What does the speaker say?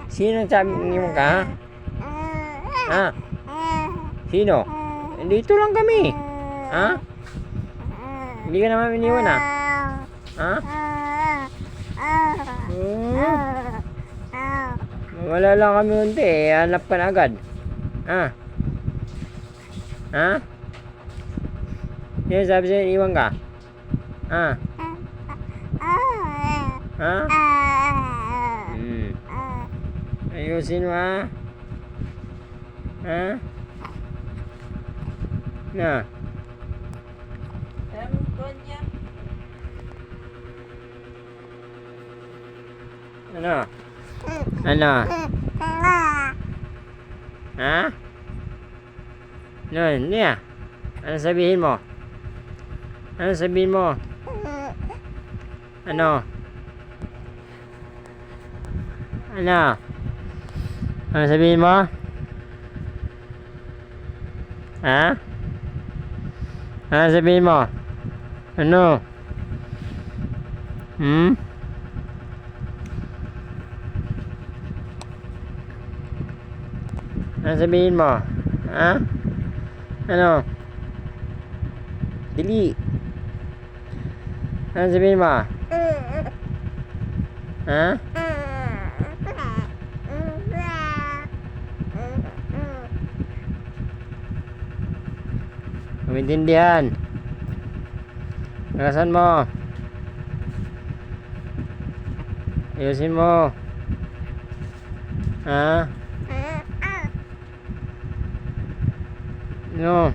Sino sabi mo ka? Ha? Sino? Dito lang kami. Ha? Hindi ka naman iniwan ha? Ha? Wala lang kami unti eh. Hanap ka na agad. Ha? Ha? Sino sabi sa'yo iniwan ka? Ha? Ha? Ayusin mo ha? Ha? Na? Ano? Ano? Ha? Ano? Hindi ah. Ano sabihin mo? Ano sabihin mo? Ano? Ano? Ano sabihin mo? Ha? Ano sabihin mo? Ano? Ano sabihin mo? Ha? Ano? Dili. Ano sabihin mo? Ha? Maintindihan. Nakasan mo. Ayusin mo. Ha? No.